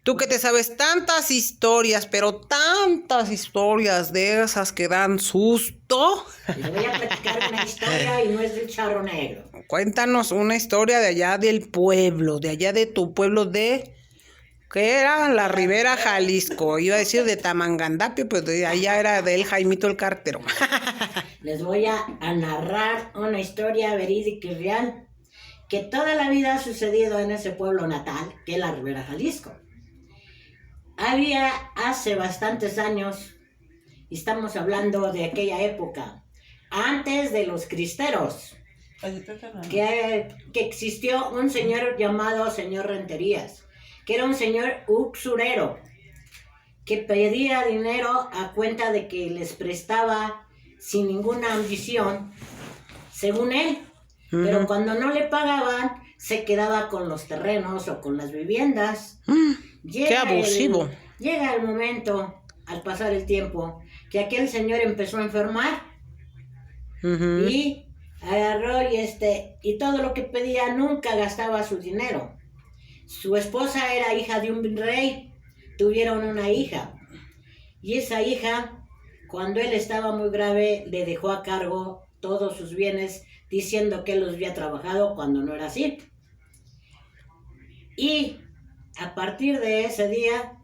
Tú que te sabes tantas historias, pero tantas historias de esas que dan susto. Les voy a platicar una historia y no es del charro negro. Cuéntanos una historia de allá del pueblo, de allá de tu pueblo de... ¿Qué era? La Ribera, Jalisco. Iba a decir de Tamangandapio, pero de allá era del Jaimito el Cartero. Les voy a narrar una historia verídica y real que toda la vida ha sucedido en ese pueblo natal, que es la Ribera, Jalisco. Había hace bastantes años, y estamos hablando de aquella época, antes de los cristeros, que existió un señor llamado señor Renterías, que era un señor usurero, que pedía dinero a cuenta de que les prestaba sin ninguna ambición, según él, pero cuando no le pagaban, se quedaba con los terrenos o con las viviendas. ¡Qué abusivo! Llega el momento, al pasar el tiempo, que aquel señor empezó a enfermar y agarró y todo lo que pedía nunca gastaba su dinero. Su esposa era hija de un rey, tuvieron una hija, y esa hija, cuando él estaba muy grave, le dejó a cargo todos sus bienes, diciendo que él los había trabajado cuando no era así. Y a partir de ese día,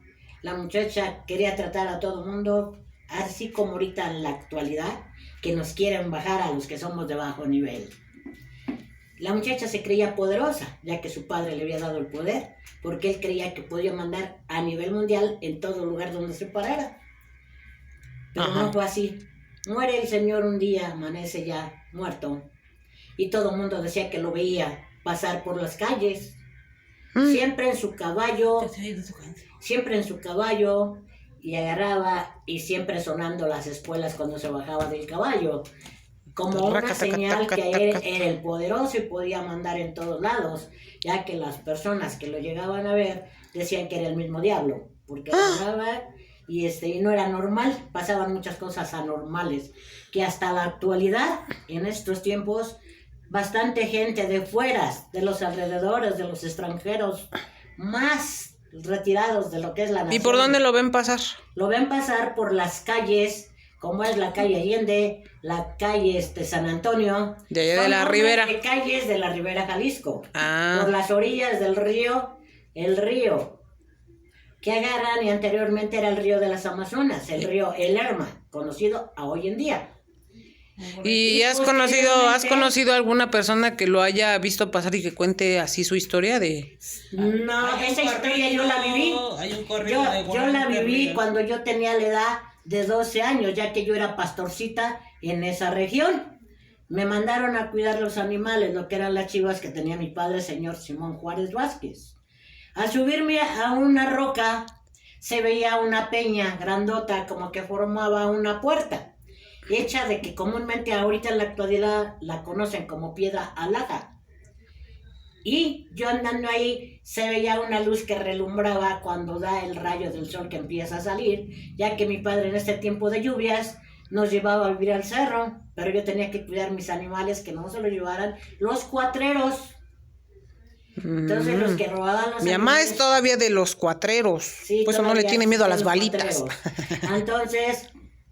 la muchacha quería tratar a todo el mundo, así como ahorita en la actualidad, que nos quieren bajar a los que somos de bajo nivel. La muchacha se creía poderosa, ya que su padre le había dado el poder, porque él creía que podía mandar a nivel mundial en todo lugar donde se parara. Pero no fue así. Muere el señor un día, amanece ya muerto, y todo el mundo decía que lo veía pasar por las calles, siempre en su caballo, y agarraba, y siempre sonando las espuelas cuando se bajaba del caballo, como una señal que él era el poderoso y podía mandar en todos lados, ya que las personas que lo llegaban a ver decían que era el mismo diablo, porque agarraba y no era normal, pasaban muchas cosas anormales, que hasta la actualidad, en estos tiempos, bastante gente de fuera, de los alrededores, de los extranjeros, más retirados de lo que es la nación. ¿Y por dónde lo ven pasar? Lo ven pasar por las calles, como es la calle Allende, la calle San Antonio. De allá de la Ribera. De calles de la Ribera, Jalisco. Ah. Por las orillas del río, el río que agarran, y anteriormente era el río de las Amazonas, el río El Lerma, conocido a hoy en día. ¿Y has conocido alguna persona que lo haya visto pasar y que cuente así su historia de...? No, esa historia yo la viví. Yo la viví cuando yo tenía la edad de 12 años, ya que yo era pastorcita en esa región. Me mandaron a cuidar los animales, lo que eran las chivas que tenía mi padre, señor Simón Juárez Vázquez. Al subirme a una roca, se veía una peña grandota, como que formaba una puerta, hecha de que comúnmente ahorita en la actualidad la conocen como piedra alada. Y yo andando ahí, se veía una luz que relumbraba cuando da el rayo del sol que empieza a salir, ya que mi padre en este tiempo de lluvias nos llevaba a vivir al cerro, pero yo tenía que cuidar mis animales, que no se los llevaran los cuatreros. Entonces los que robaban los Mi mamá es todavía de los cuatreros, sí, pues no le tiene miedo a las balitas. Entonces,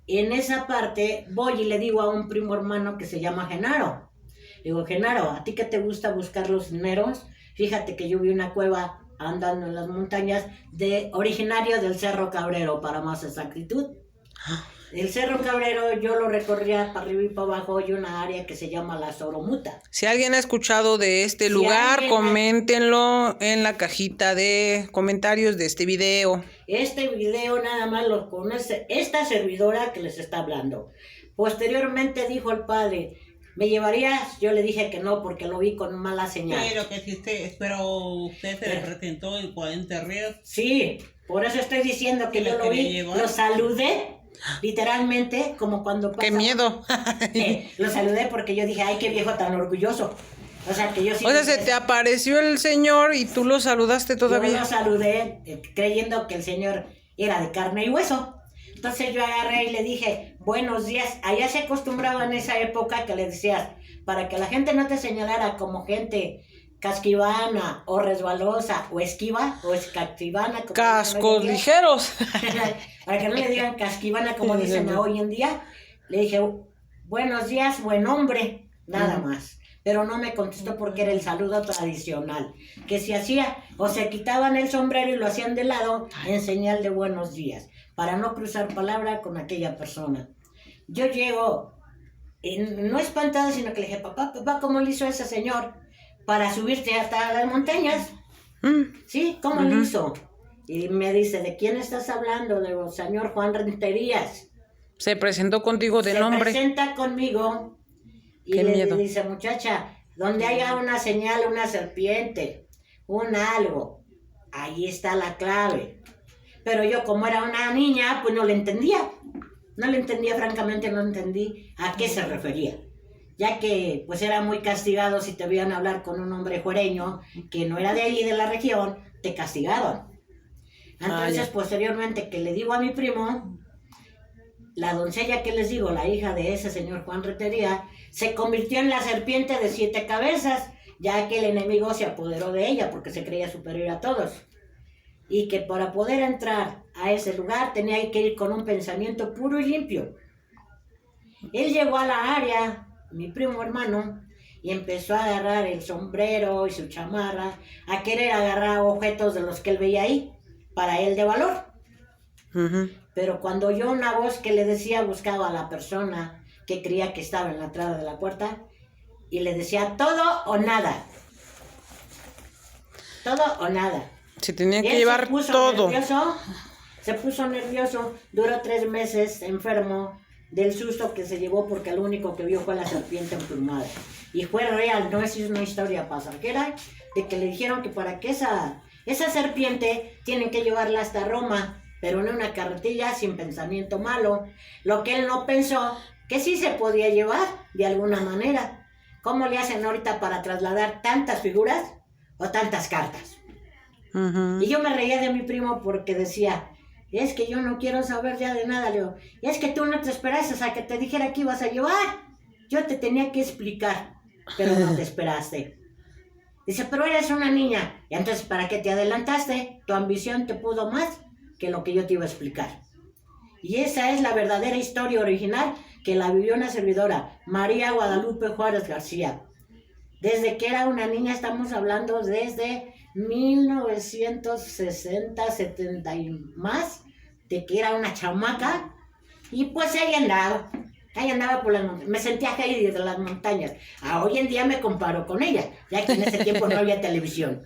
en esa parte voy y le digo a un primo hermano que se llama Genaro. Digo, Genaro, ¿a ti que te gusta buscar los dineros? Fíjate que yo vi una cueva andando en las montañas originario del Cerro Cabrero, para más exactitud. El Cerro Cabrero yo lo recorría para arriba y para abajo, y una área que se llama la Soromuta. Si alguien ha escuchado de este lugar, coméntenlo en la cajita de comentarios de este video. Este video nada más lo conoce esta servidora que les está hablando. Posteriormente dijo el padre, ¿me llevarías? Yo le dije que no, porque lo vi con mala señal. Pero que si usted se le presentó en 40 ríos. Sí, por eso estoy diciendo que yo lo vi, lo saludé. Literalmente, como cuando pasa. ¡Qué miedo! Lo saludé porque yo dije, ay, qué viejo tan orgulloso. O sea, que yo sí. O sea, se te apareció el señor y tú lo saludaste todavía. Yo lo saludé creyendo que el señor era de carne y hueso. Entonces yo agarré y le dije, buenos días. Allá se acostumbraba en esa época que le decías, para que la gente no te señalara como gente casquivana, o resbalosa, o esquiva, o escactivana. Cascos ligeros. Para que no le digan casquivana como dicen hoy en día, le dije, buenos días, buen hombre, nada más. Pero no me contestó porque era el saludo tradicional, que se hacía, o se quitaban el sombrero y lo hacían de lado en señal de buenos días, para no cruzar palabra con aquella persona. Yo llego, no espantada, sino que le dije, papá, ¿cómo le hizo ese señor para subirte hasta las montañas? ¿Sí? ¿Cómo le hizo? Y me dice, ¿de quién estás hablando? Digo, señor Juan Renterías. Se presentó contigo de nombre. Se presenta conmigo y le dice, muchacha, donde haya una señal, una serpiente, un algo, ahí está la clave. Pero yo, como era una niña, pues no le entendía. No le entendía, francamente no entendí a qué se refería. Ya que pues era muy castigado si te veían hablar con un hombre juereño que no era de ahí, de la región, te castigaban. Entonces, posteriormente, que le digo a mi primo, la doncella que les digo, la hija de ese señor Juan Rentería, se convirtió en la serpiente de 7 cabezas, ya que el enemigo se apoderó de ella porque se creía superior a todos. Y que para poder entrar a ese lugar tenía que ir con un pensamiento puro y limpio. Él llegó a la área, mi primo hermano, y empezó a agarrar el sombrero y su chamarra, a querer agarrar objetos de los que él veía ahí, para él de valor. Pero cuando oyó una voz que le decía, buscaba a la persona que creía que estaba en la entrada de la puerta, y le decía, todo o nada. Todo o nada. Se tenía que llevar todo. Se puso nervioso, duró 3 meses enfermo del susto que se llevó porque lo único que vio fue la serpiente emplumada. Y fue real, no es una historia pasajera, de que le dijeron que para que esa serpiente tienen que llevarla hasta Roma, pero en una carretilla sin pensamiento malo. Lo que él no pensó, que sí se podía llevar de alguna manera. ¿Cómo le hacen ahorita para trasladar tantas figuras o tantas cartas? Y yo me reía de mi primo porque decía, es que yo no quiero saber ya de nada, Leo. Es que tú no te esperaste a que te dijera que ibas a llevar. Yo te tenía que explicar, pero no te esperaste. Dice, pero eres una niña. Y entonces, ¿para qué te adelantaste? Tu ambición te pudo más que lo que yo te iba a explicar. Y esa es la verdadera historia original que la vivió una servidora, María Guadalupe Juárez García. Desde que era una niña, estamos hablando desde 1960, 70 y más, de que era una chamaca, y pues ahí andaba por las montañas. Me sentía Heidi de las montañas. Hoy en día me comparo con ella, ya que en ese tiempo no había televisión,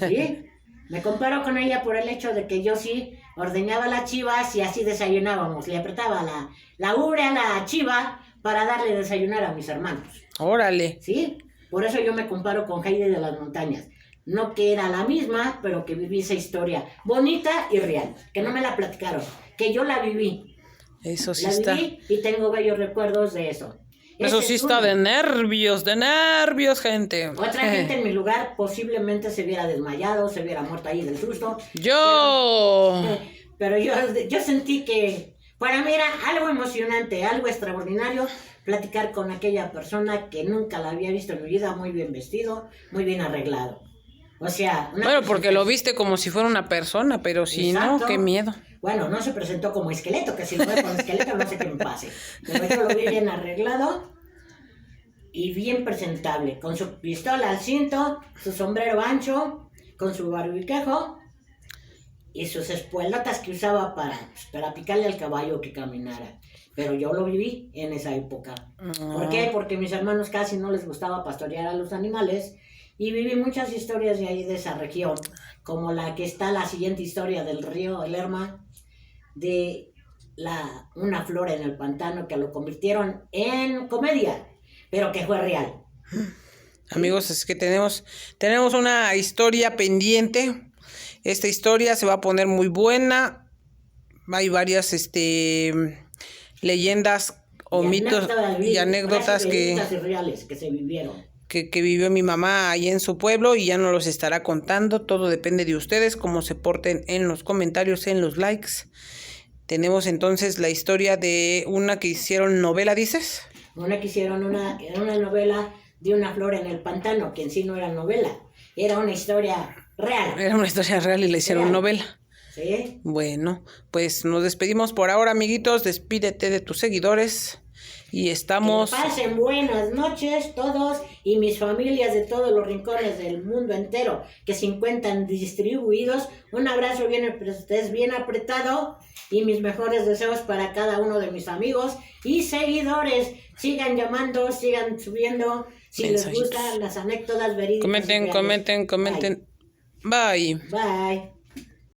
¿sí? Me comparo con ella por el hecho de que yo sí ordeñaba las chivas y así desayunábamos. Le apretaba la ubre a la chiva para darle desayunar a mis hermanos. Órale. ¿Sí? Por eso yo me comparo con Heidi de las montañas. No que era la misma, pero que viví esa historia bonita y real. Que no me la platicaron, que yo la viví. Eso sí la viví y tengo bellos recuerdos de eso. Eso sí está de nervios, gente. Otra gente en mi lugar posiblemente se hubiera desmayado, se hubiera muerto ahí del susto. Pero yo sentí que para mí era algo emocionante, algo extraordinario, platicar con aquella persona que nunca la había visto en mi vida, muy bien vestido, muy bien arreglado. O sea... Bueno, porque lo viste como si fuera una persona, pero si no, qué miedo. Bueno, no se presentó como esqueleto, que si lo ve con esqueleto no sé qué me pase. Pero yo lo vi bien arreglado y bien presentable, con su pistola al cinto, su sombrero ancho, con su barbiquejo y sus espuelotas que usaba para picarle al caballo que caminara. Pero yo lo viví en esa época. ¿Por qué? Porque a mis hermanos casi no les gustaba pastorear a los animales y viví muchas historias de ahí de esa región, como la que está la siguiente historia del río El Lerma, de una flor en el pantano que lo convirtieron en comedia, pero que fue real. Amigos, es que tenemos una historia pendiente. Esta historia se va a poner muy buena. Hay varias leyendas o mitos y anécdotas reales que se vivieron. Que vivió mi mamá ahí en su pueblo y ya nos los estará contando. Todo depende de ustedes, cómo se porten en los comentarios, en los likes. Tenemos entonces la historia de una que hicieron novela, ¿dices? Una que hicieron una novela de una flor en el pantano, que en sí no era novela. era una historia real. Era una historia real y la hicieron Real. novela. Sí. Bueno, pues nos despedimos por ahora, amiguitos. Despídete de tus seguidores. Y estamos... Que pasen buenas noches todos y mis familias de todos los rincones del mundo entero que se encuentran distribuidos. Un abrazo bien apretado y mis mejores deseos para cada uno de mis amigos y seguidores. Sigan llamando, sigan subiendo. Si les gustan las anécdotas verídicas. Comenten. Bye. Bye. Bye.